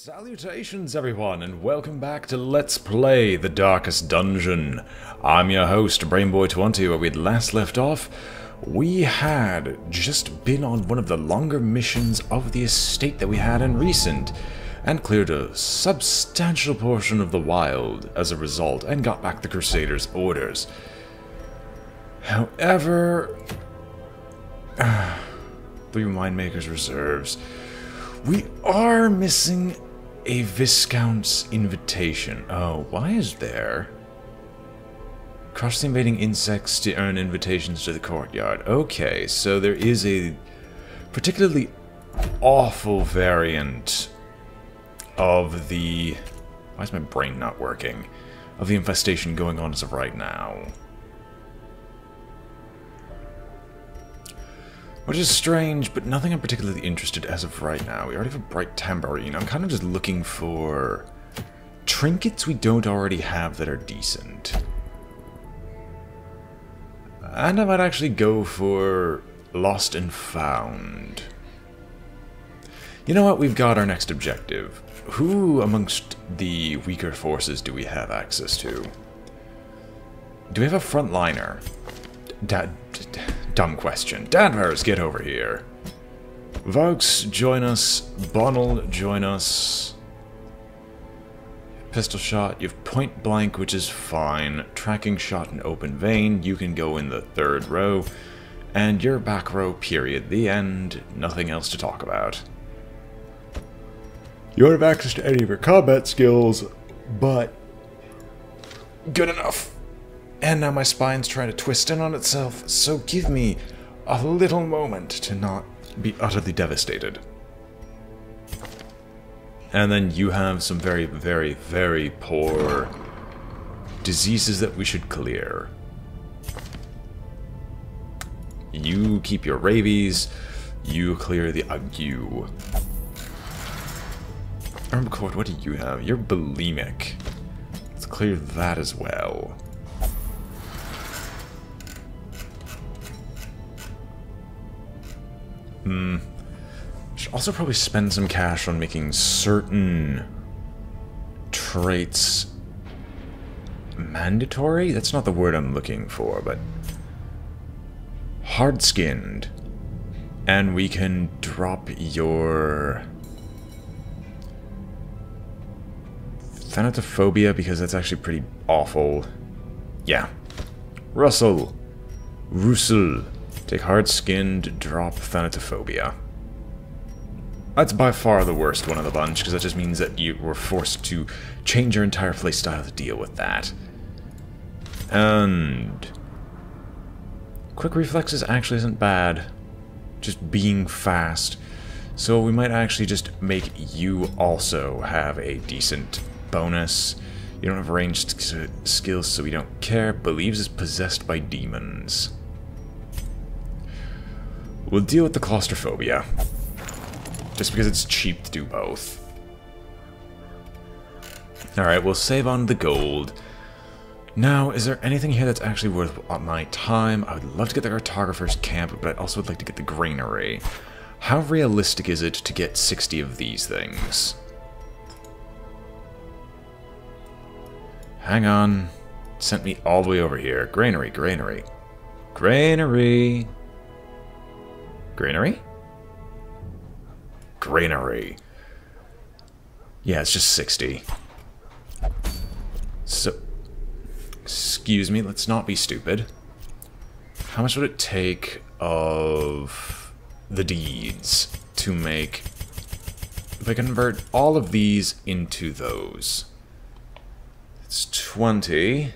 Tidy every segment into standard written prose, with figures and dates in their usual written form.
Salutations everyone, and welcome back to Let's Play The Darkest Dungeon. I'm your host, BrainBoy20. Where we'd last left off, we had just been on one of the longer missions of the estate that we had in recent, and cleared a substantial portion of the wild as a result, and got back the Crusaders' orders. However, through Mindmaker's reserves, we are missing a Viscount's invitation. Oh, why is there? Crush the invading insects to earn invitations to the courtyard. Okay, so there is a particularly awful variant of the... Why is my brain not working? Of the infestation going on as of right now. Which is strange, but nothing I'm particularly interested as of right now. We already have a bright tambourine. I'm kind of just looking for trinkets we don't already have that are decent. And I might actually go for Lost and Found. You know what? We've got our next objective. Who amongst the weaker forces do we have access to? Do we have a frontliner? Dumb question. Danvers, get over here. Vaux, join us. Bonnell, join us. Pistol shot. You have point blank, which is fine. Tracking shot and open vein. You can go in the third row. And your back row, period. The end. Nothing else to talk about. You don't have access to any of your combat skills, but good enough. And now my spine's trying to twist in on itself, so give me a little moment to not be utterly devastated. And then you have some very, very, very poor diseases that we should clear. You keep your rabies, you clear the ague. Armcord, what do you have? You're bulimic. Let's clear that as well. Should also probably spend some cash on making certain traits mandatory? That's not the word I'm looking for, but hard-skinned. And we can drop your thanatophobia because that's actually pretty awful. Yeah. Russell. Take hard-skinned, drop thanatophobia. That's by far the worst one of the bunch, because that just means that you were forced to change your entire playstyle to deal with that. And quick reflexes actually isn't bad. Just being fast. So we might actually just make you also have a decent bonus. You don't have ranged skills, so we don't care. Believes is possessed by demons. We'll deal with the claustrophobia. Just because it's cheap to do both. Alright, we'll save on the gold. Now, is there anything here that's actually worth my time? I would love to get the cartographer's camp, but I also would like to get the granary. How realistic is it to get 60 of these things? Hang on. Sent me all the way over here. Granary. Granary. Granary. Yeah, it's just 60. So, excuse me, let's not be stupid. How much would it take of the deeds to make... If I convert all of these into those? It's 20.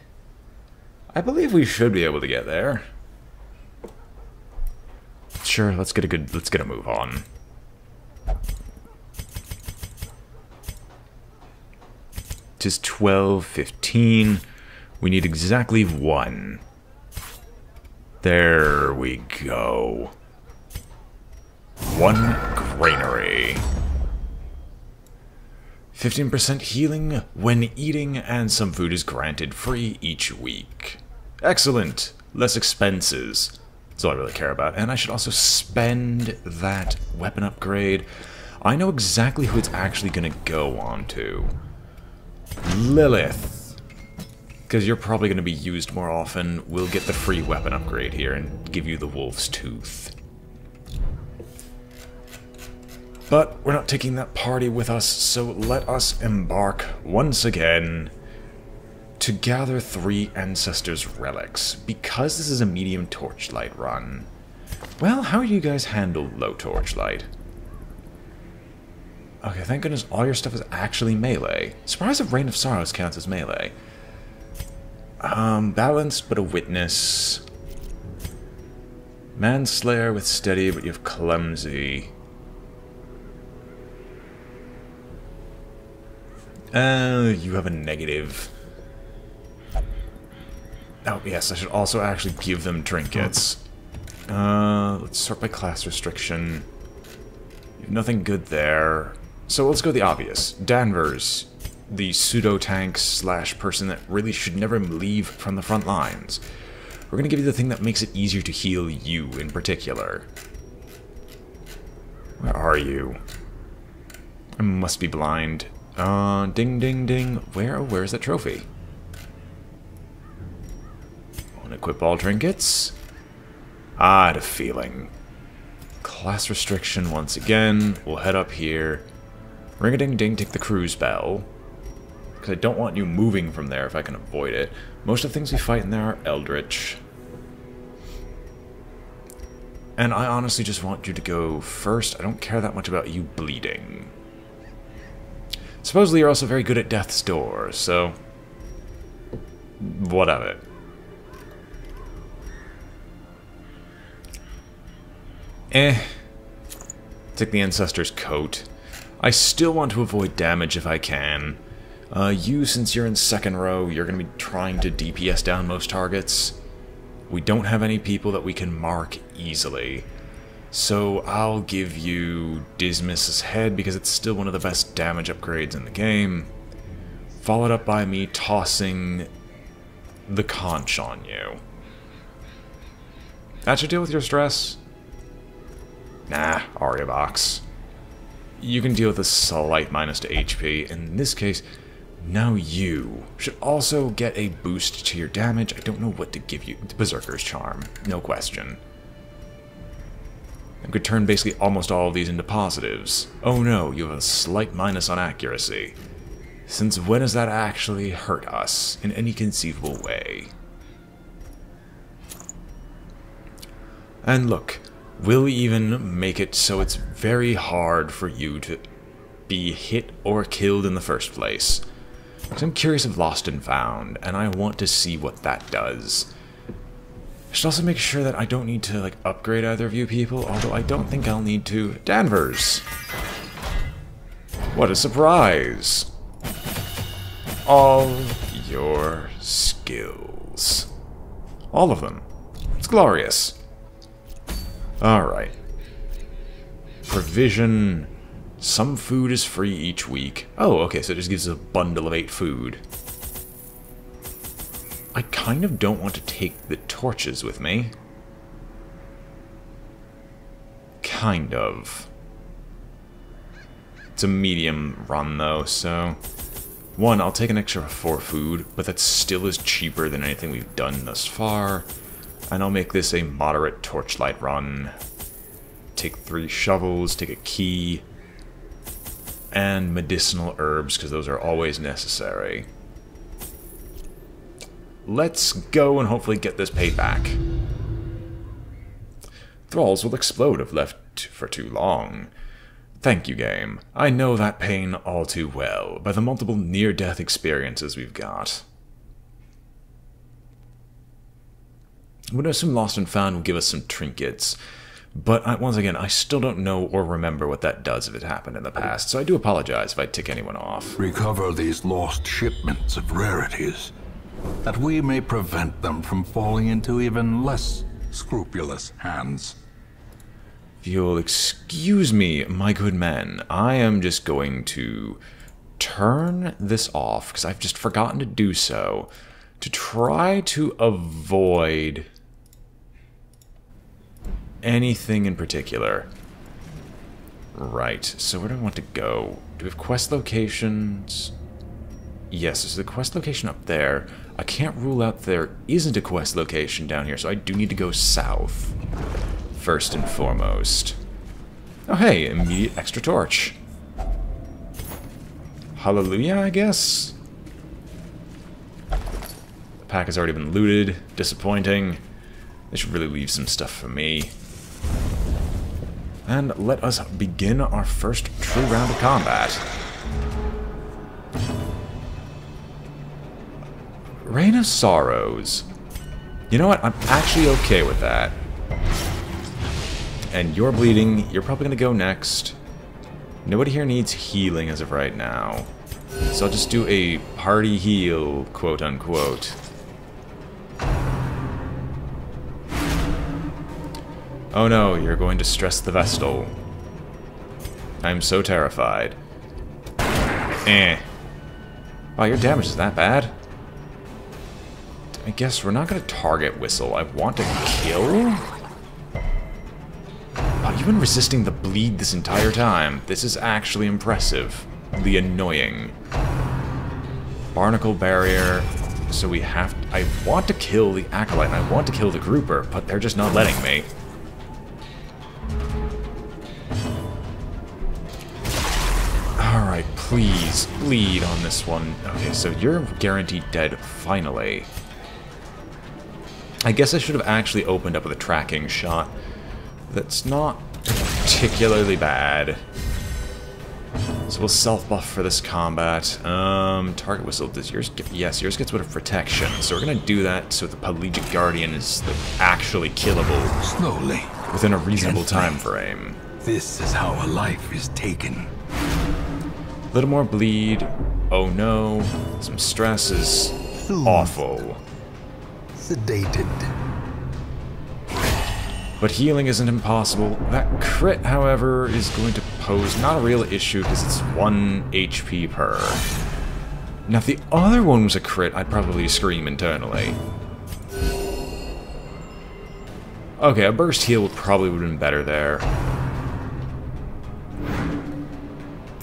I believe we should be able to get there. Sure, let's get a move on. Tis 12:15. We need exactly 1. There we go. 1 granary. 15% healing when eating, and some food is granted free each week. Excellent. Less expenses. That's all I really care about. And I should also spend that weapon upgrade I know exactly who it's actually going to go on to. Lilith. Because you're probably going to be used more often. We'll get the free weapon upgrade here and give you the wolf's tooth. But we're not taking that party with us, so let us embark once again to gather 3 ancestors' relics. Because this is a medium torchlight run. Well, how do you guys handle low torchlight? Okay, thank goodness all your stuff is actually melee. Surprised if Reign of Sorrows counts as melee. Balanced but a witness. Manslayer with steady, but you have clumsy. You have a negative. Oh, yes, I should also actually give them trinkets. Let's sort by class restriction. You have nothing good there. So let's go the obvious. Danvers, the pseudo-tank / person that really should never leave from the front lines. We're going to give you the thing that makes it easier to heal you in particular. Where are you? I must be blind. Ding, ding, ding. Where's that trophy? Want to equip all trinkets? I had a feeling. Class restriction once again. We'll head up here. Ring-a-ding-ding, take the cruise bell. Because I don't want you moving from there if I can avoid it. Most of the things we fight in there are eldritch. And I honestly just want you to go first. I don't care that much about you bleeding. Supposedly you're also very good at death's door, so what of it? Take the Ancestor's coat. I still want to avoid damage if I can. You, since you're in second row, you're going to be trying to DPS down most targets. We don't have any people that we can mark easily. So I'll give you Dismas's head because it's still one of the best damage upgrades in the game. Followed up by me tossing the conch on you. That should deal with your stress. Nah, Aria Box. You can deal with a slight minus to HP. In this case, now you should also get a boost to your damage. I don't know what to give you. Berserker's Charm, no question. I could turn basically almost all of these into positives. Oh no, you have a slight minus on accuracy. Since when has that actually hurt us in any conceivable way? And look, we'll even make it so it's very hard for you to be hit or killed in the first place. So I'm curious of Lost and Found, and I want to see what that does. I should also make sure that I don't need to, like, upgrade either of you people, although I don't think I'll need to. Danvers! What a surprise! All your skills. All of them. It's glorious. Alright. Provision. Some food is free each week. Oh, okay, so it just gives us a bundle of 8 food. I kind of don't want to take the torches with me. Kind of. It's a medium run, though, so... 1, I'll take an extra 4 food, but that still is cheaper than anything we've done thus far. And I'll make this a moderate torchlight run. Take 3 shovels, take a key, and medicinal herbs, because those are always necessary. Let's go and hopefully get this paid back. Thralls will explode if left for too long. Thank you, game. I know that pain all too well, by the multiple near-death experiences we've got. I'm going to assume Lost and Found will give us some trinkets, but once again, I still don't know or remember what that does if it happened in the past, so I do apologize if I tick anyone off. Recover these lost shipments of rarities, that we may prevent them from falling into even less scrupulous hands. If you'll excuse me, my good men, I am just going to turn this off, because I've just forgotten to do so, to try to avoid anything in particular. Right, so where do I want to go? Do we have quest locations? Yes, there's a quest location up there. I can't rule out there isn't a quest location down here, so I do need to go south. First and foremost. Oh hey, immediate extra torch. Hallelujah, I guess? The pack has already been looted. Disappointing. They should really leave some stuff for me. And let us begin our first true round of combat. Reign of Sorrows. You know what? I'm actually okay with that. And you're bleeding. You're probably going to go next. Nobody here needs healing as of right now. So I'll just do a party heal, quote unquote. Oh no, you're going to stress the Vestal. I'm so terrified. Wow, your damage is that bad? I guess we're not going to target Whistle. I want to kill? Wow, you've been resisting the bleed this entire time. This is actually impressive. The annoying. Barnacle barrier. So we have... I want to kill the Acolyte and I want to kill the Grouper, but they're just not letting me. Alright, please, bleed on this one. Okay, so you're guaranteed dead, finally. I guess I should have actually opened up with a tracking shot. That's not particularly bad. So we'll self-buff for this combat. Target Whistle, does yours get... Yes, yours gets a bit of protection. So we're going to do that so the Pelagic Guardian is actually killable. Slowly. Within a reasonable time frame. This is how a life is taken. A little more bleed. Oh no. Some stress is awful. Sedated. But healing isn't impossible. That crit, however, is going to pose not a real issue because it's 1 HP per. Now if the other one was a crit, I'd probably scream internally. Okay, a burst heal probably would have been better there.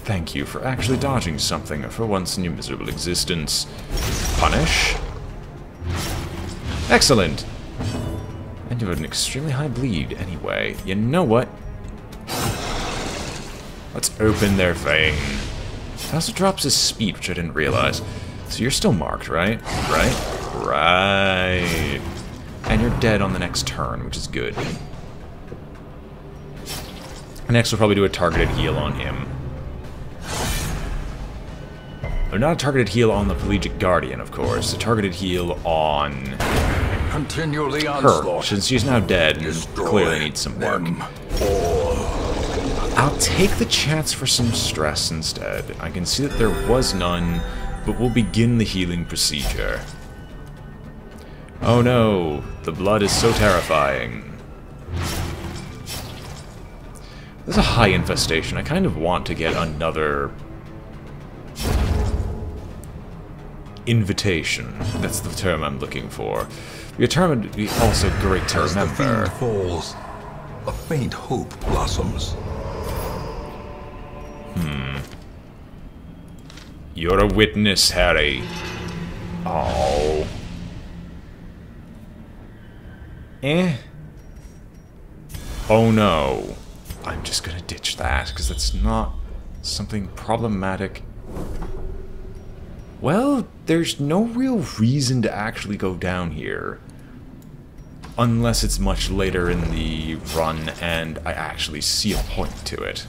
Thank you for actually dodging something for once in your miserable existence. Punish. Excellent! And you have an extremely high bleed anyway. You know what? Let's open their vein. It also drops his speed, which I didn't realize. So you're still marked, right? Right. And you're dead on the next turn, which is good. Next we'll probably do a targeted heal on him. Or not a targeted heal on the Pelagic Guardian, of course. A targeted heal on... Continue the her, onslaught. since she's now dead and clearly needs some work. I'll take the chance for some stress instead. I can see that there was none, but we'll begin the healing procedure. Oh no, the blood is so terrifying. There's a high infestation. I kind of want to get another... invitation. That's the term I'm looking for. Your term would be also great to remember. As the fiend falls, a faint hope blossoms. You're a witness, Harry. Oh. Oh no. I'm just gonna ditch that, because that's not something problematic. Well, there's no real reason to actually go down here. Unless it's much later in the run and I actually see a point to it.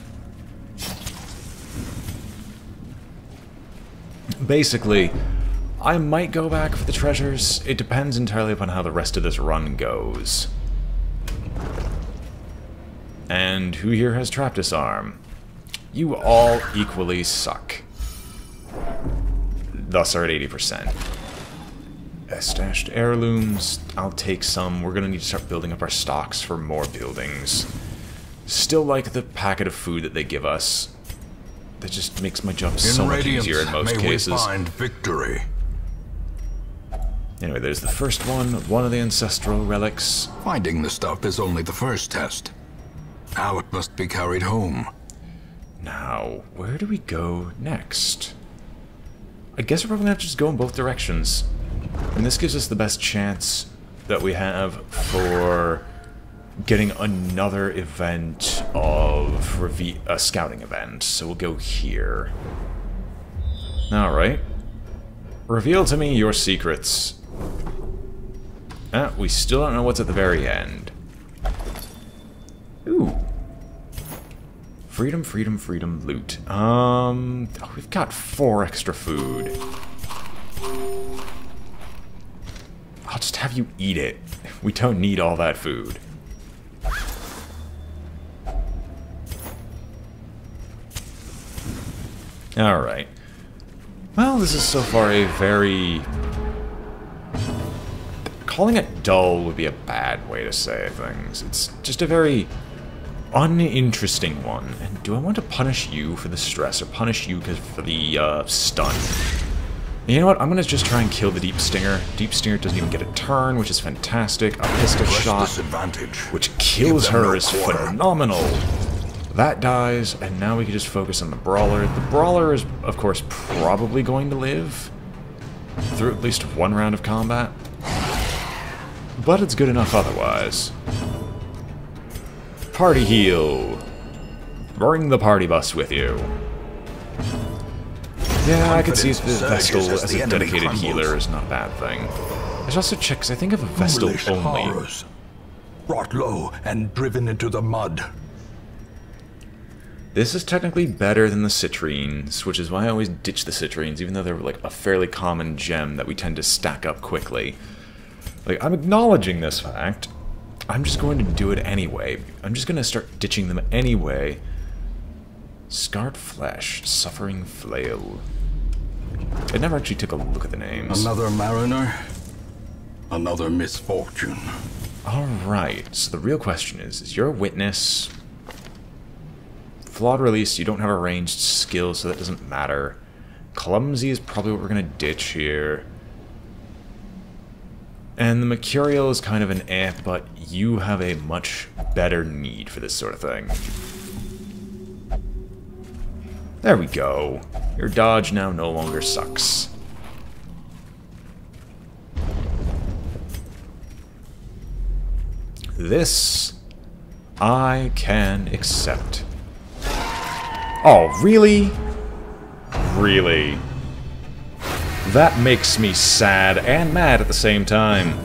Basically, I might go back for the treasures. It depends entirely upon how the rest of this run goes. And who here has Trap Disarm? You all equally suck. Thus are at 80%. Stashed heirlooms, I'll take some. We're gonna need to start building up our stocks for more buildings. Still like the packet of food that they give us. That just makes my job so much easier in most cases. We find victory. Anyway, there's the first one of the ancestral relics. Finding the stuff is only the first test. Now it must be carried home. Now, where do we go next? I guess we're probably going to have to just go in both directions. And this gives us the best chance that we have for getting another event of a scouting event. So we'll go here. Alright. Reveal to me your secrets. We still don't know what's at the very end. Ooh. Freedom, freedom, freedom, loot. Oh, we've got 4 extra food. I'll just have you eat it. We don't need all that food. Alright. Well, this is so far a very... Calling it dull would be a bad way to say things. It's just a very uninteresting one. And do I want to punish you for the stress, or punish you for the stun? And you know what? I'm going to just try and kill the Deep Stinger. Deep Stinger doesn't even get a turn, which is fantastic. A pistol shot, which kills her, is phenomenal. That dies, and now we can just focus on the Brawler. The Brawler is, of course, probably going to live through at least 1 round of combat. But it's good enough otherwise. Party heal. Bring the party bus with you. Yeah, I could see the Vestal as a dedicated healer is not a bad thing. I should also check, because I think of a Vestal only. Horrors, brought low and driven into the mud. This is technically better than the citrines, which is why I always ditch the citrines, even though they're like a fairly common gem that we tend to stack up quickly. Like, I'm acknowledging this fact. I'm just going to do it anyway. I'm just going to start ditching them anyway. Scarred flesh, suffering flail. I never actually took a look at the names. Another mariner, another misfortune. Alright, so the real question is you're a witness. Flawed release, you don't have a ranged skill, so that doesn't matter. Clumsy is probably what we're going to ditch here. And the Mercurial is kind of an but you have a much better need for this sort of thing. There we go. Your dodge now no longer sucks. This I can accept. Oh, really? Really? That makes me sad and mad at the same time.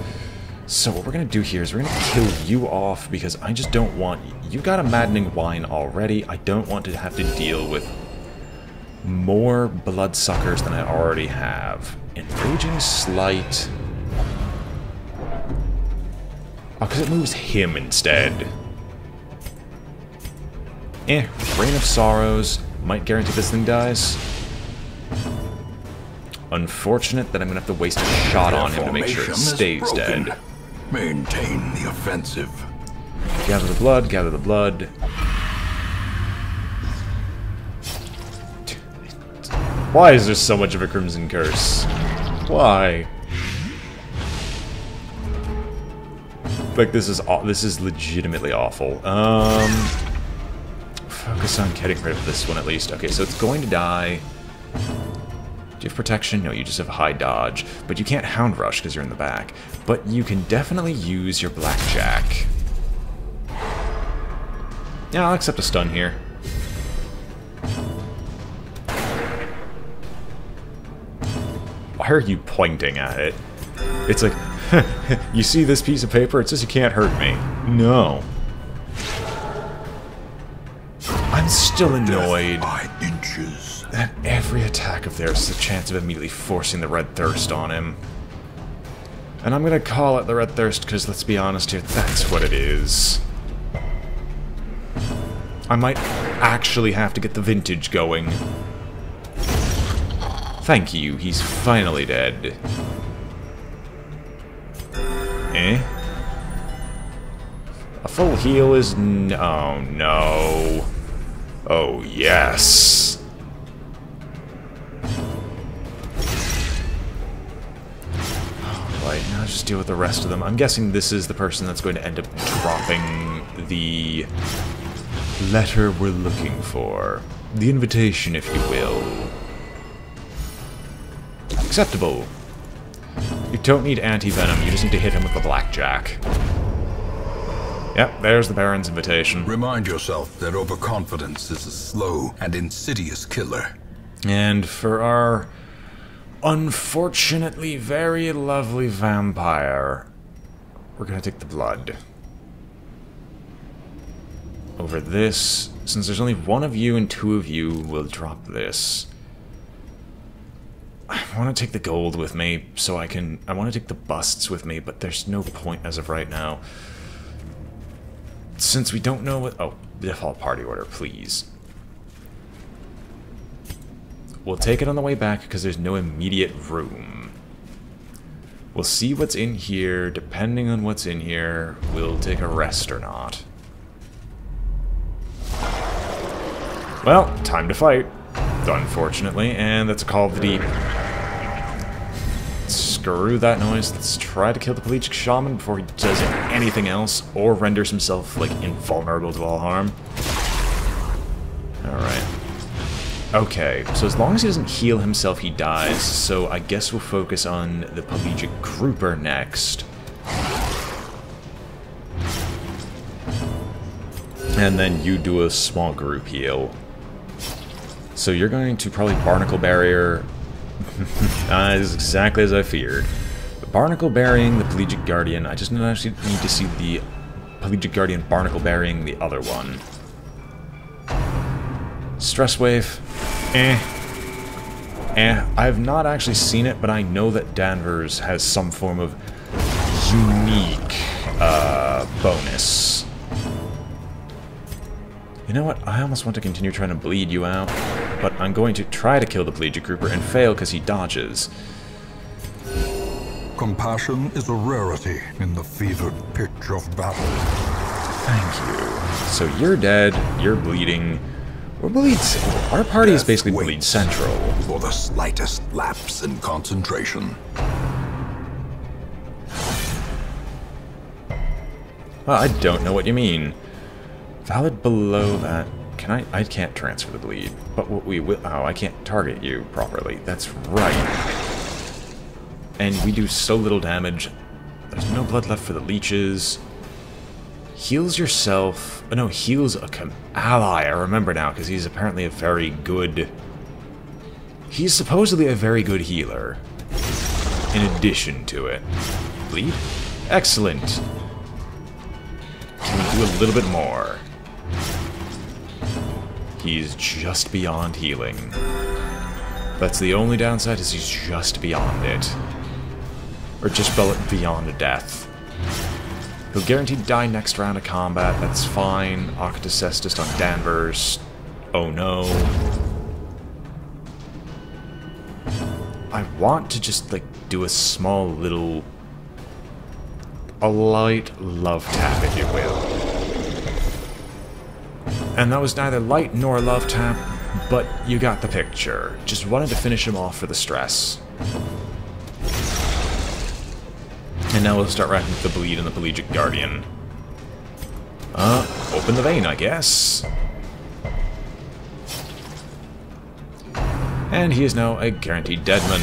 So what we're going to do here is we're going to kill you off because I just don't want... You got a maddening whine already. I don't want to have to deal with more bloodsuckers than I already have. Enraging Slight. Oh, because it moves him instead. Rain of Sorrows. Might guarantee this thing dies. Unfortunate that I'm going to have to waste a shot on him to make sure it stays dead. Maintain the offensive. Gather the blood, gather the blood. Why is there so much of a Crimson Curse? Why? Like, this is legitimately awful. Focus on getting rid of this one at least. Okay, so it's going to die. Do you have protection? No, you just have high dodge. But you can't Hound Rush because you're in the back. But you can definitely use your Blackjack. Yeah, I'll accept a stun here. Why are you pointing at it? It's like, you see this piece of paper? It says you can't hurt me. No. I'm still annoyed that every attack of theirs is a chance of immediately forcing the Red Thirst on him. And I'm gonna call it the Red Thirst because, let's be honest here, that's what it is. I might actually have to get the vintage going. Thank you, he's finally dead. A full heal is... Oh, no. Oh, yes. Alright, now just deal with the rest of them. I'm guessing this is the person that's going to end up dropping the letter we're looking for. The invitation, if you will. Acceptable. You don't need anti-venom, you just need to hit him with the blackjack. Yep, there's the Baron's invitation. Remind yourself that overconfidence is a slow and insidious killer. And for our unfortunately very lovely vampire, we're gonna take the blood. Over this, since there's only one of you and two of you, we'll drop this. I want to take the gold with me, so I want to take the busts with me, but there's no point as of right now. Since we don't know what... Oh, default party order, please. We'll take it on the way back, because there's no immediate room. We'll see what's in here. Depending on what's in here, we'll take a rest or not. Well, time to fight, unfortunately, and that's a call of the deep. Screw that noise. Let's try to kill the Pelegic Shaman before he does anything else, or renders himself, like, invulnerable to all harm. Alright. Okay, so as long as he doesn't heal himself, he dies, so I guess we'll focus on the Pelegic Grouper next. And then you do a small group heal. So you're going to probably Barnacle Barrier. That is exactly as I feared. Barnacle Burying the Pelegic Guardian. I just actually need to see the Pelegic Guardian Barnacle Burying the other one. Stress Wave. I've not actually seen it, but I know that Danvers has some form of unique bonus. You know what? I almost want to continue trying to bleed you out, but I'm going to try to kill the Pelegic Grouper and fail because he dodges. Compassion is a rarity in the fevered pitch of battle. Thank you. So you're dead, you're bleeding. We're bleed. Our party is basically bleed central. For the slightest lapse in concentration. Well, I don't know what you mean. Valid below that. Can I can't transfer the bleed. But what we will... Oh, I can't target you properly. That's right. And we do so little damage. There's no blood left for the leeches. Heals yourself... Oh, no, heals a ally. I remember now, because he's apparently a very good... He's supposedly a very good healer. In addition to it. Bleed? Excellent. Can we do a little bit more? He's just beyond healing. That's the only downside, is he's just beyond it. Or just beyond death. He'll guaranteed die next round of combat, that's fine. Octocestus on Danvers. Oh no. I want to just, like, do a small little... A light love tap, if you will. And that was neither light nor love tap, but you got the picture. Just wanted to finish him off for the stress. And now we'll start racking with the bleed and the Pelegic Guardian. Open the vein, I guess. And he is now a guaranteed deadman.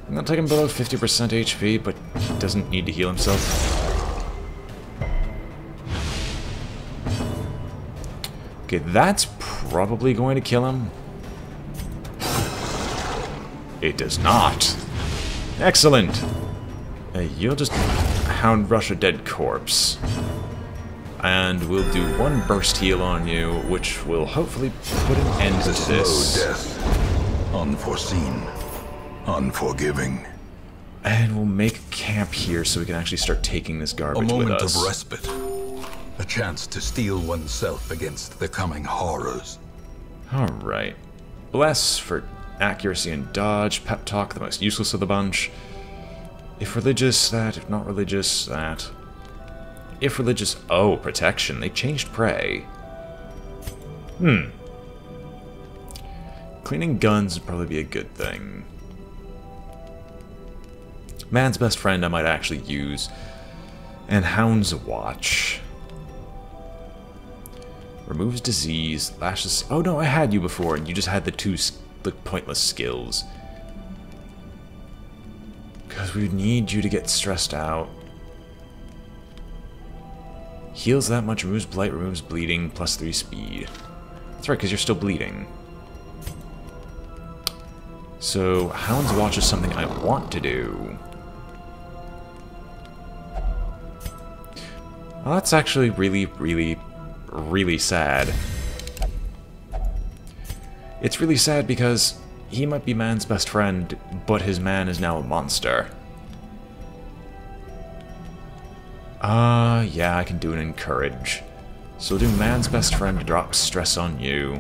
I'm gonna take him below 50% HP, but he doesn't need to heal himself. Okay, that's probably going to kill him. It does not. Excellent. You'll just hound rush a dead corpse. And we'll do one burst heal on you, which will hopefully put an end to this. Slow death. Unforeseen. Unforgiving. And we'll make camp here so we can actually start taking this garbage with us. A moment of respite. A chance to steel oneself against the coming horrors. Alright. Bless for accuracy and dodge. Pep talk, the most useless of the bunch. If religious, that. If not religious, that. If religious, oh, protection. They changed prey. Cleaning guns would probably be a good thing. Man's best friend I might actually use. And Hound's Watch. Removes disease, lashes... Oh no, I had you before, and you just had the two pointless skills. Because we need you to get stressed out. Heals that much, removes blight, removes bleeding, plus 3 speed. That's right, because you're still bleeding. So, Hound's Watch is something I want to do. Well, that's actually really sad. It's really sad because he might be man's best friend, but his man is now a monster. Yeah, I can do an encourage. So we'll do man's best friend to drop stress on you.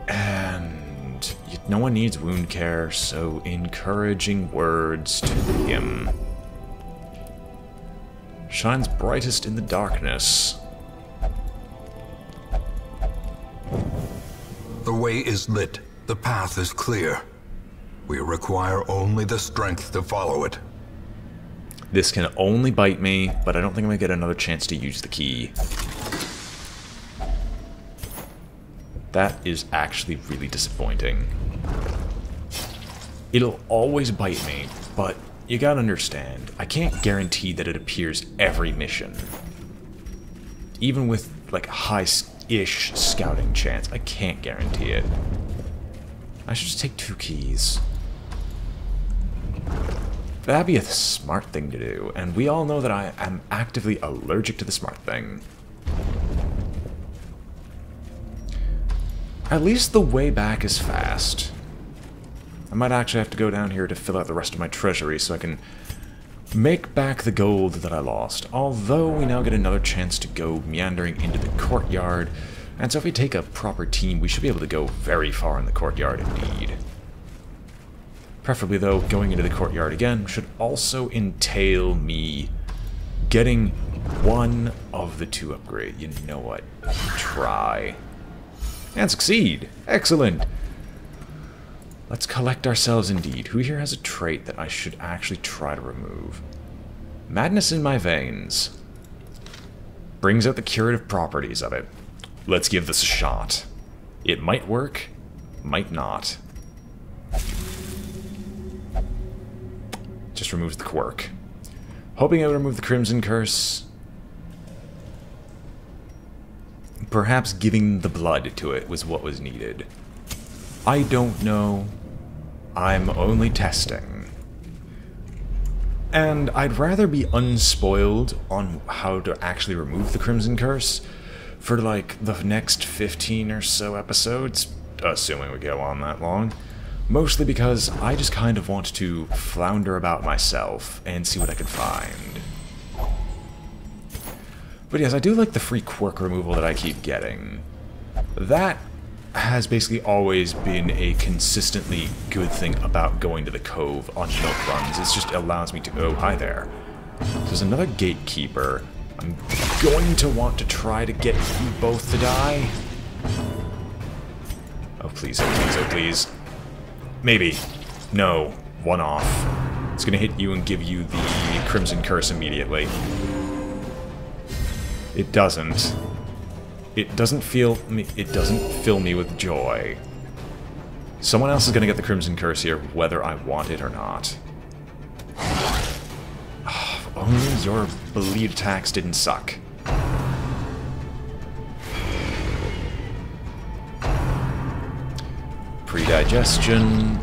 And no one needs wound care, so encouraging words to him. Shines brightest in the darkness. The way is lit. The path is clear. We require only the strength to follow it. This can only bite me, but I don't think I'm going to get another chance to use the key. That is actually really disappointing. It'll always bite me, but you gotta understand, I can't guarantee that it appears every mission. Even with, like, high-ish scouting chance, I can't guarantee it. I should just take 2 keys. That'd be a smart thing to do, and we all know that I am actively allergic to the smart thing. At least the way back is fast. I might actually have to go down here to fill out the rest of my treasury so I can make back the gold that I lost. Although we now get another chance to go meandering into the courtyard, and so if we take a proper team, we should be able to go very far in the courtyard indeed. Preferably, though, going into the courtyard again should also entail me getting one of the 2 upgrades. You know what? Try. And succeed! Excellent! Let's collect ourselves indeed. Who here has a trait that I should actually try to remove? Madness in my veins. Brings out the curative properties of it. Let's give this a shot. It might work, might not. Just removes the quirk. Hoping it would remove the Crimson Curse. Perhaps giving the blood to it was what was needed. I don't know. I'm only testing. And I'd rather be unspoiled on how to actually remove the Crimson Curse for, like, the next 15 or so episodes, assuming we go on that long. Mostly because I just kind of want to flounder about myself and see what I can find. But yes, I do like the free quirk removal that I keep getting. That has basically always been a consistently good thing about going to the Cove on milk runs. It just allows me to... Oh, hi there. There's another gatekeeper. I'm going to want to try to get you both to die. Oh, please, oh, please, oh, please. Maybe. No. One off. It's gonna hit you and give you the Crimson Curse immediately. It doesn't. It doesn't fill me with joy. Someone else is gonna get the Crimson Curse here, whether I want it or not. Oh, if only your bleed attacks didn't suck. Predigestion.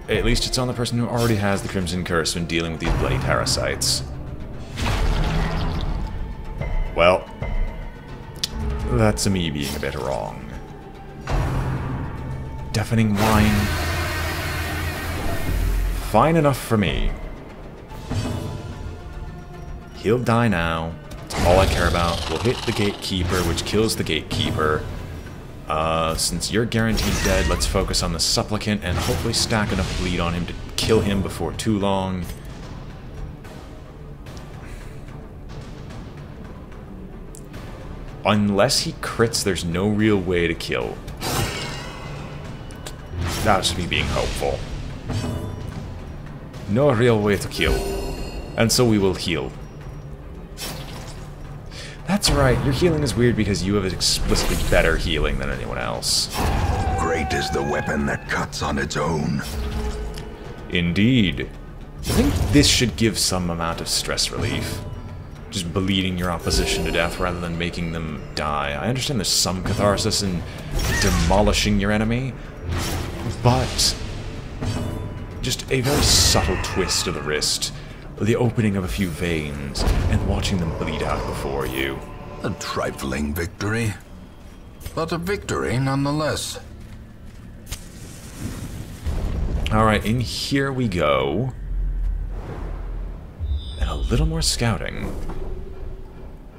At least it's on the person who already has the Crimson Curse when dealing with these bloody parasites. Well, that's me being a bit wrong. Deafening whine. Fine enough for me. He'll die now. That's all I care about. We'll hit the Gatekeeper, which kills the Gatekeeper. Since you're guaranteed dead, let's focus on the Supplicant and hopefully stack enough bleed on him to kill him before too long. Unless he crits, there's no real way to kill. That's me being hopeful. No real way to kill. And so we will heal. That's right, your healing is weird because you have explicitly better healing than anyone else. Great is the weapon that cuts on its own. Indeed. I think this should give some amount of stress relief. Just bleeding your opposition to death rather than making them die. I understand there's some catharsis in demolishing your enemy, but just a very subtle twist of the wrist, the opening of a few veins, and watching them bleed out before you. A trifling victory, but a victory nonetheless. Alright, in here we go. And a little more scouting.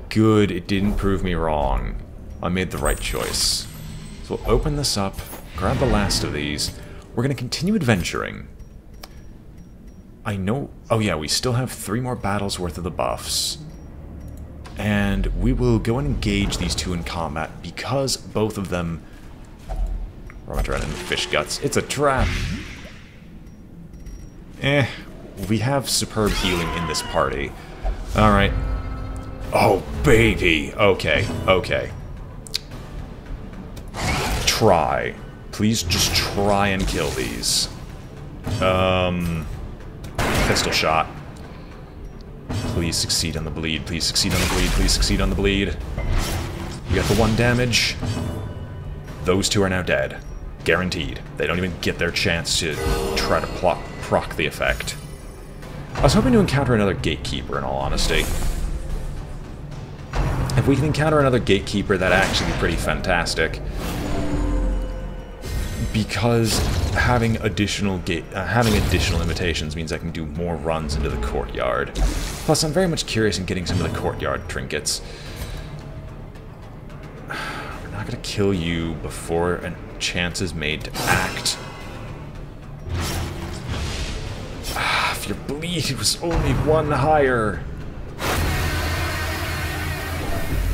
Good, it didn't prove me wrong. I made the right choice. So we'll open this up, grab the last of these. We're going to continue adventuring. I know... Oh yeah, we still have 3 more battles worth of the buffs. And we will go and engage these 2 in combat because both of them... We're going to run into fish guts. It's a trap! We have superb healing in this party. Alright. Oh, baby! Okay, okay. Try. Please just try and kill these. Pistol shot. Please succeed on the bleed. Please succeed on the bleed. Please succeed on the bleed. We got the 1 damage. Those 2 are now dead. Guaranteed. They don't even get their chance to try to proc the effect. I was hoping to encounter another gatekeeper, in all honesty. If we can encounter another gatekeeper, that'd actually be pretty fantastic. Because having additional invitations means I can do more runs into the courtyard. Plus, I'm very much curious in getting some of the courtyard trinkets. We're not gonna kill you before a chance is made to act. If your bleed was only 1 higher.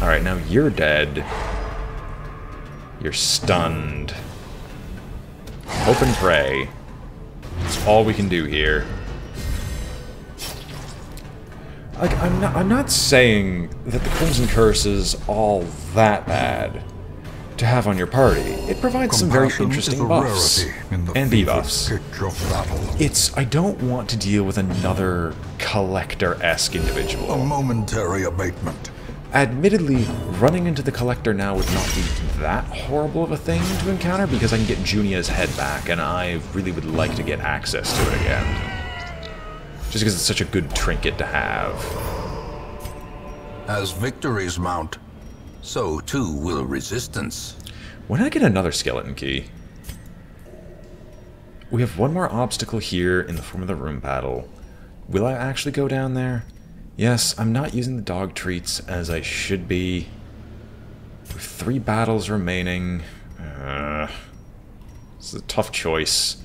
Alright, now you're dead. You're stunned. Hope and pray. That's all we can do here. Like, I'm not saying that the Crimson Curse is all that bad to have on your party. It provides some very interesting buffs and debuffs. I don't want to deal with another collector-esque individual. A momentary abatement. Admittedly, running into the Collector now would not be that horrible of a thing to encounter because I can get Junia's head back, and I really would like to get access to it again. Just because it's such a good trinket to have. As victories mount, so too will resistance. When did I get another skeleton key? We have 1 more obstacle here in the form of the room battle. Will I actually go down there? Yes, I'm not using the dog treats as I should be. With 3 battles remaining. This is a tough choice.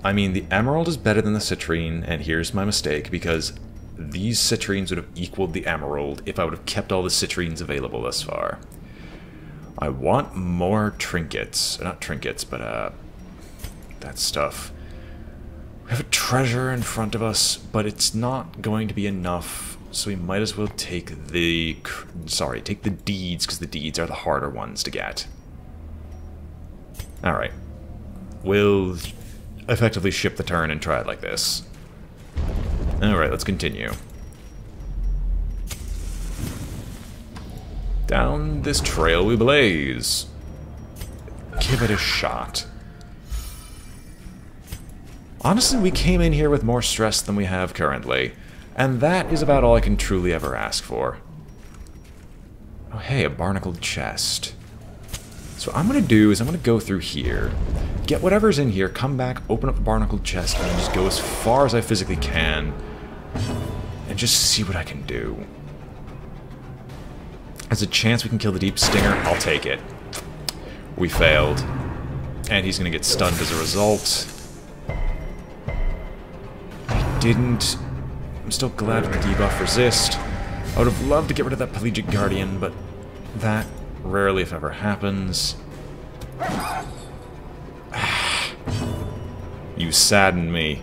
I mean, the emerald is better than the citrine, and here's my mistake, because these citrines would have equaled the emerald if I would have kept all the citrines available thus far. I want more trinkets. Not trinkets, but, that stuff. We have a treasure in front of us, but it's not going to be enough, so we might as well take the... Sorry, take the deeds, because the deeds are the harder ones to get. Alright. We'll effectively ship the turn and try it like this. Alright, let's continue. Down this trail we blaze. Give it a shot. Honestly, we came in here with more stress than we have currently, and that is about all I can truly ever ask for. Oh hey, a barnacled chest. So what I'm going to do is I'm going to go through here, get whatever's in here, come back, open up the barnacled chest, and just go as far as I physically can, and just see what I can do. There's a chance we can kill the Deep Stinger, I'll take it. We failed. And he's going to get stunned as a result. Didn't. I'm still glad of the debuff resist. I would have loved to get rid of that Pelagic Guardian, but that rarely if ever happens. You sadden me.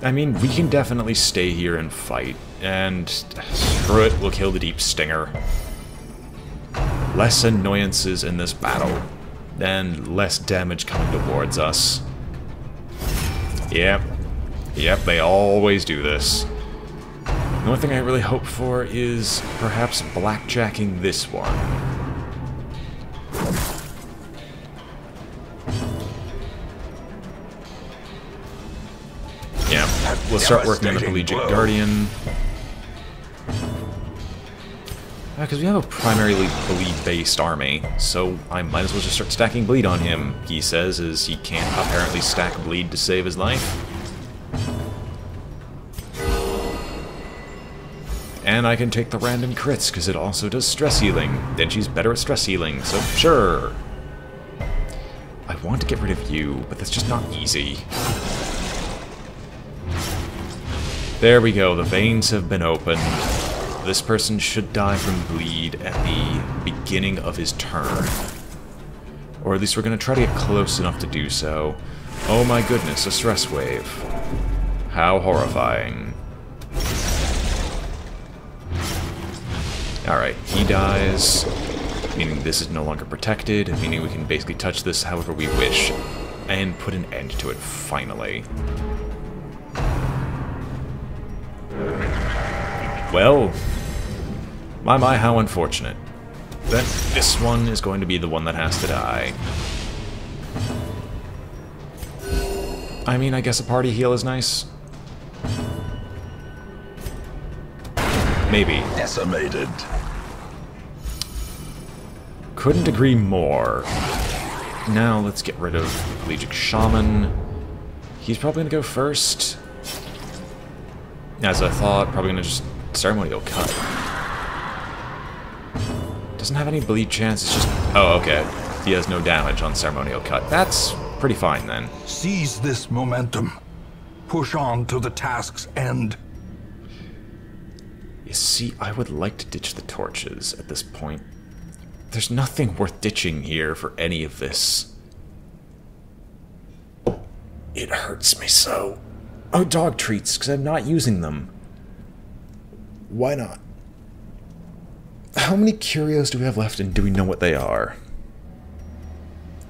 I mean, we can definitely stay here and fight. And screw it, we'll kill the Deep Stinger. Less annoyances in this battle. And less damage coming towards us. Yep. Yep, they always do this. The only thing I really hope for is perhaps blackjacking this one. Yeah, we'll start working on the Collegiate Guardian. Because we have a primarily bleed-based army, so I might as well just start stacking bleed on him, he says, as he can't apparently stack bleed to save his life. And I can take the random crits, because it also does stress healing. Then she's better at stress healing, so sure. I want to get rid of you, but that's just not easy. There we go, the veins have been opened. This person should die from bleed at the beginning of his turn. Or at least we're going to try to get close enough to do so. Oh my goodness, a stress wave. How horrifying. Alright, he dies, meaning this is no longer protected, meaning we can basically touch this however we wish, and put an end to it finally. Well, my, how unfortunate. That this one is going to be the one that has to die. I mean, I guess a party heal is nice. Maybe. Decimated. Couldn't agree more. Now let's get rid of Collegiate Shaman. He's probably gonna go first. As I thought, probably gonna just ceremonial cut. Doesn't have any bleed chance, it's just... Oh, okay. He has no damage on ceremonial cut. That's pretty fine then. Seize this momentum. Push on to the task's end. You see, I would like to ditch the torches at this point. There's nothing worth ditching here for any of this. It hurts me so. Oh, dog treats, because I'm not using them. Why not? How many curios do we have left, and do we know what they are?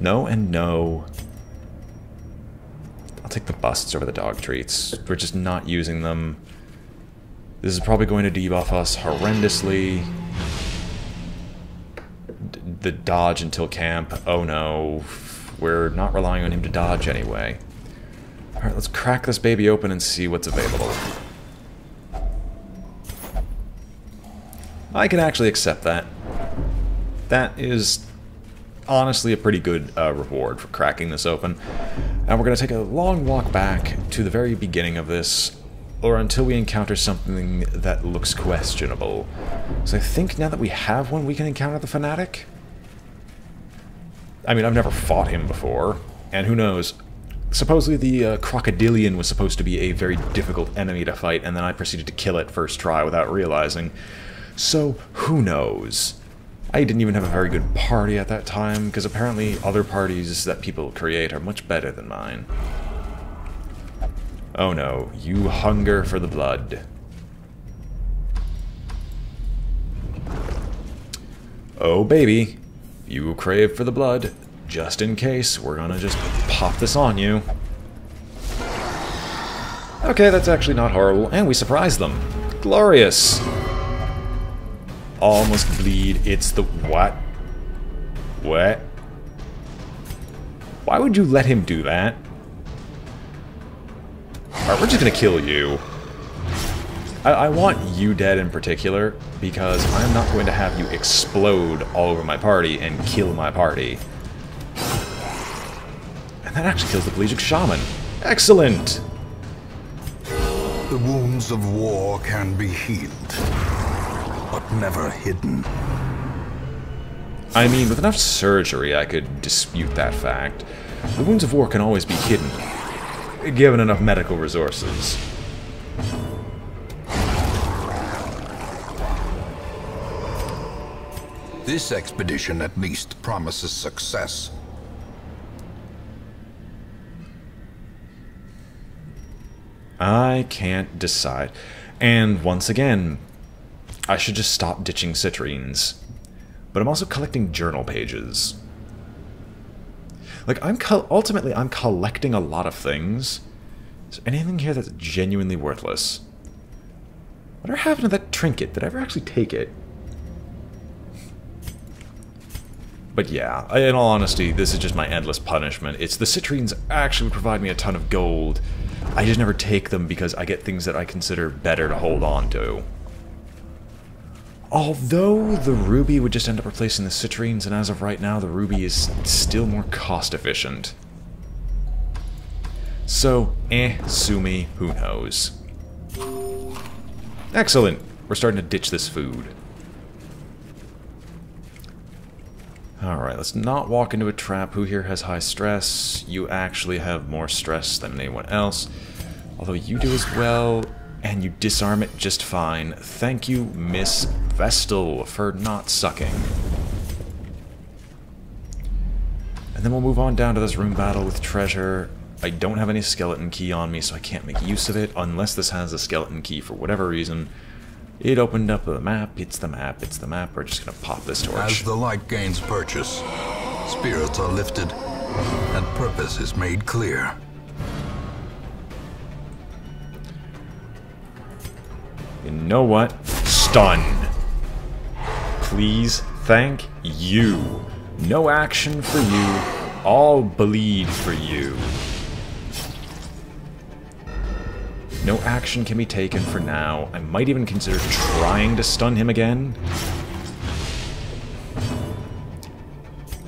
No and no. I'll take the busts over the dog treats. We're just not using them. This is probably going to debuff us horrendously. The dodge until camp. Oh no. We're not relying on him to dodge anyway. Alright, let's crack this baby open and see what's available. I can actually accept that. That is honestly a pretty good reward for cracking this open. And we're going to take a long walk back to the very beginning of this, or until we encounter something that looks questionable. So I think now that we have one, we can encounter the Fanatic. I mean, I've never fought him before, and who knows, supposedly the Crocodilian was supposed to be a very difficult enemy to fight, and then I proceeded to kill it first try without realizing. So, who knows? I didn't even have a very good party at that time, because apparently other parties that people create are much better than mine. Oh no, you hunger for the blood. Oh baby, you crave for the blood. Just in case, we're gonna just pop this on you. Okay, that's actually not horrible, and we surprised them. Glorious! Almost bleed, it's the... What? What? Why would you let him do that? Alright, we're just gonna kill you. I want you dead in particular, because I'm not going to have you explode all over my party and kill my party. And that actually kills the Collegiate Shaman. Excellent! The wounds of war can be healed, but never hidden. I mean, with enough surgery, I could dispute that fact. The wounds of war can always be hidden, given enough medical resources. This expedition at least promises success. I can't decide. And once again, I should just stop ditching citrines. But I'm also collecting journal pages. Like, ultimately, I'm collecting a lot of things. Is there anything here that's genuinely worthless? Whatever happened to that trinket? Did I ever actually take it? But yeah, in all honesty, this is just my endless punishment. It's the citrines actually provide me a ton of gold. I just never take them because I get things that I consider better to hold on to. Although the ruby would just end up replacing the citrines, and as of right now, the ruby is still more cost efficient. So, sue me, who knows. Excellent! We're starting to ditch this food. Alright, let's not walk into a trap. Who here has high stress? You actually have more stress than anyone else. Although you do as well, and you disarm it just fine. Thank you, Miss Vestal, for not sucking. And then we'll move on down to this room battle with treasure. I don't have any skeleton key on me, so I can't make use of it, unless this has a skeleton key for whatever reason. It opened up the map, it's the map, it's the map. We're just gonna pop this torch. As the light gains purchase, spirits are lifted, and purpose is made clear. You know what? Stun. Please, thank you. No action for you, all bleed for you. No action can be taken for now. I might even consider trying to stun him again.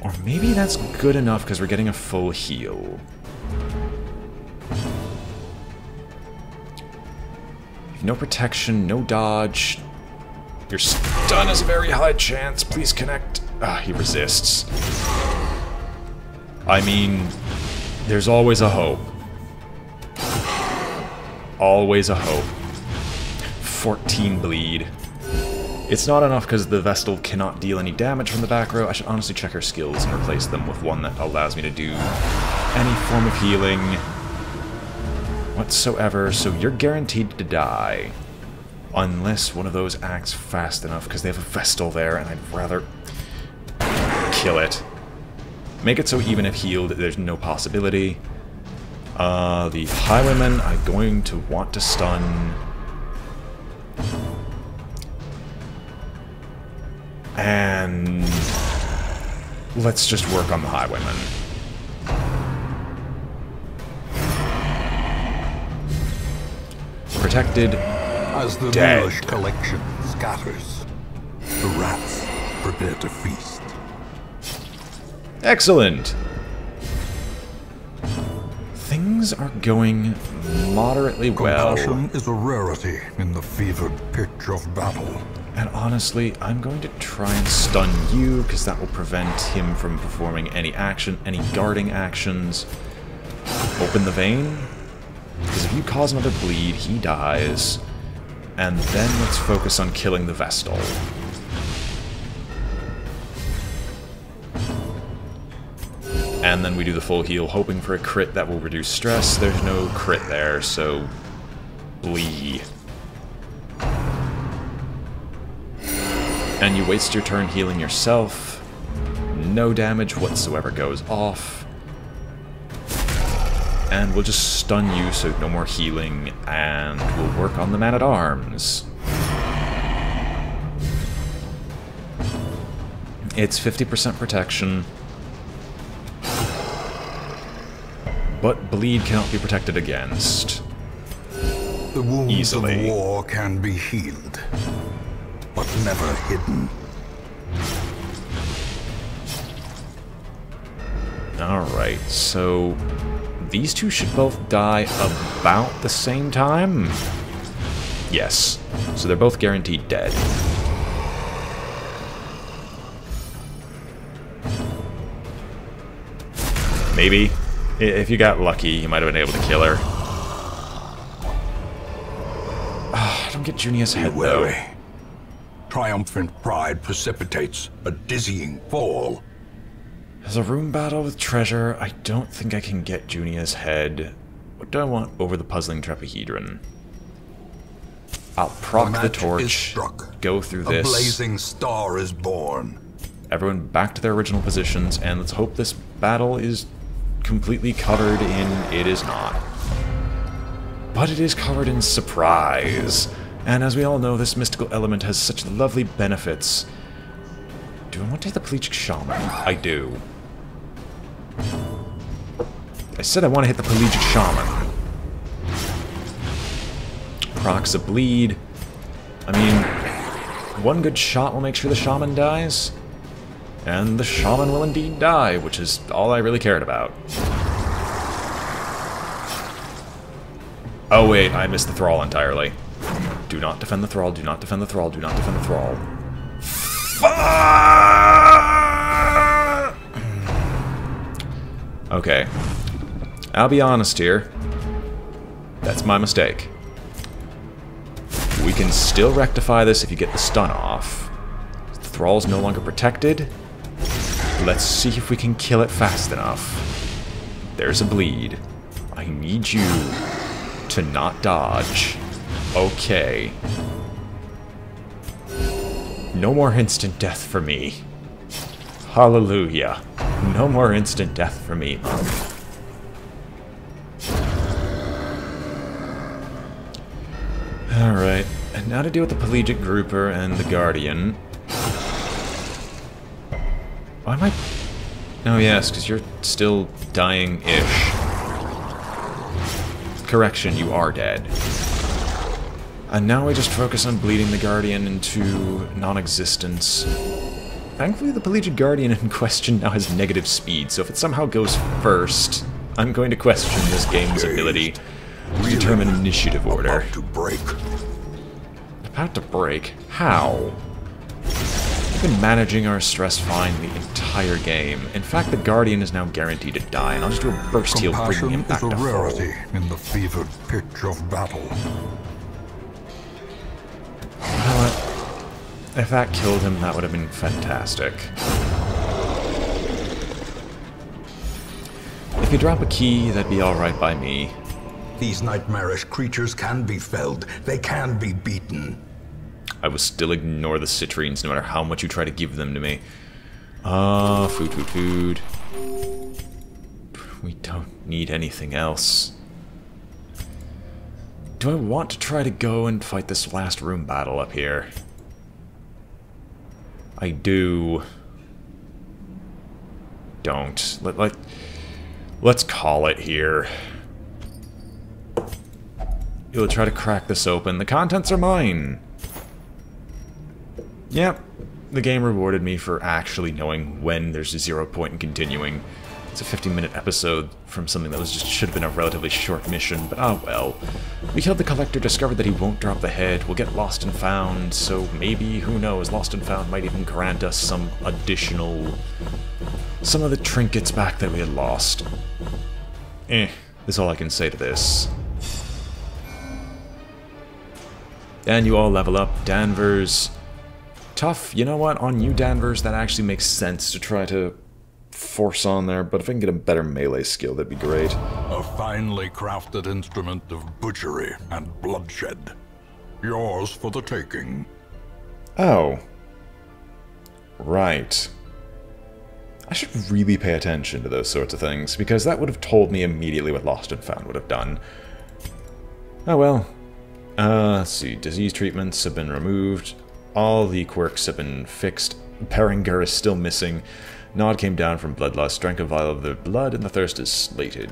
Or maybe that's good enough because we're getting a full heal. No protection, no dodge. Your stun has a very high chance. Please connect. Ah, he resists. I mean, there's always a hope. Always a hope. 14 bleed. It's not enough because the Vestal cannot deal any damage from the back row. I should honestly check her skills and replace them with one that allows me to do any form of healing whatsoever. So you're guaranteed to die. Unless one of those acts fast enough, because they have a Vestal there and I'd rather kill it. Make it so even if healed, there's no possibility. The Highwaymen are going to want to stun. And let's just work on the Highwaymen. Protected. As the Dead. Moorish collection scatters, the rats prepare to feast. Excellent. Things are going moderately well. Compassion is a rarity in the fevered pitch of battle. And honestly, I'm going to try and stun you, because that will prevent him from performing any action, any guarding actions. Open the vein, because if you cause another bleed, he dies. And then let's focus on killing the Vestal. And then we do the full heal, hoping for a crit that will reduce stress. There's no crit there, so bleed. And you waste your turn healing yourself. No damage whatsoever goes off. And we'll just stun you, so no more healing, and we'll work on the man-at-arms. It's 50% protection. But bleed cannot be protected against. The wounds Easily. of war can be healed, but never hidden. Alright, so these two should both die about the same time? Yes. So they're both guaranteed dead. Maybe. If you got lucky, you might have been able to kill her. I don't get Junia's head, though. Triumphant pride precipitates a dizzying fall. As a room battle with treasure, I don't think I can get Junia's head. What do I want over the puzzling trapehedron? I'll proc the torch, go through this. A blazing star is born. Everyone back to their original positions, and let's hope this battle is completely covered in... It is not. But it is covered in surprise. And as we all know, this mystical element has such lovely benefits. Do I want to hit the Pelegic Shaman? I do. I said I want to hit the Pelegic Shaman. Procs a bleed. I mean, one good shot will make sure the Shaman dies. And the Shaman will indeed die, which is all I really cared about. Oh wait, I missed the Thrall entirely. Do not defend the Thrall, do not defend the Thrall, do not defend the Thrall. Okay. I'll be honest here. That's my mistake. We can still rectify this if you get the stun off. The Thrall's no longer protected. Let's see if we can kill it fast enough. There's a bleed. I need you to not dodge. Okay. No more instant death for me. Hallelujah. No more instant death for me, Mom. Alright, and now to deal with the Pelegic Grouper and the Guardian. Why am I... Oh yes, because you're still dying-ish. Correction, you are dead. And now we just focus on bleeding the Guardian into non-existence. Thankfully, the Pelegic Guardian in question now has negative speed, so if it somehow goes first, I'm going to question this game's ability to determine initiative order. About to break. About to break? How? We've been managing our stress fine the entire game. In fact, the Guardian is now guaranteed to die, and I'll just do a burst heal, bringing him back to full. Compassion is a rarity in the fevered pitch of battle. You know what? If that killed him, that would have been fantastic. If you drop a key, that'd be alright by me. These nightmarish creatures can be felled. They can be beaten. I will still ignore the citrines, no matter how much you try to give them to me. Food. We don't need anything else. Do I want to try to go and fight this last room battle up here? I do. Don't. Let's call it here. You'll try to crack this open. The contents are mine. Yep. The game rewarded me for actually knowing when there's a 0 point in continuing. It's a 15-minute episode from something that was just should have been a relatively short mission, but oh well. We killed the Collector, discovered that he won't drop the head, we'll get Lost and Found, so maybe, who knows, Lost and Found might even grant us some additional... some of the trinkets back that we had lost. That's all I can say to this. And you all level up. Danvers. Tough. You know what? On you, Danvers, that actually makes sense to try to force on there, but if I can get a better melee skill, that'd be great. A finely crafted instrument of butchery and bloodshed. Yours for the taking. Oh. Right. I should really pay attention to those sorts of things, because that would have told me immediately what Lost and Found would have done. Oh well. Let's see. Disease treatments have been removed. All the quirks have been fixed. Berengar is still missing. Nod came down from bloodlust, drank a vial of their blood, and the thirst is slated.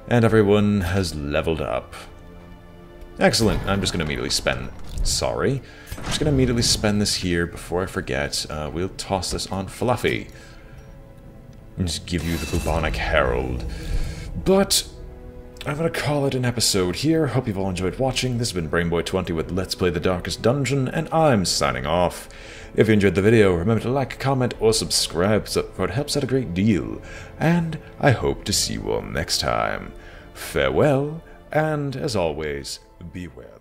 And everyone has leveled up. Excellent. I'm just going to immediately spend... Sorry. I'm just going to immediately spend this here before I forget. We'll toss this on Fluffy. And just give you the bubonic herald. But I'm going to call it an episode here. Hope you've all enjoyed watching. This has been BrainBoy20 with Let's Play the Darkest Dungeon, and I'm signing off. If you enjoyed the video, remember to like, comment, or subscribe, so it helps out a great deal. And I hope to see you all next time. Farewell, and as always, beware.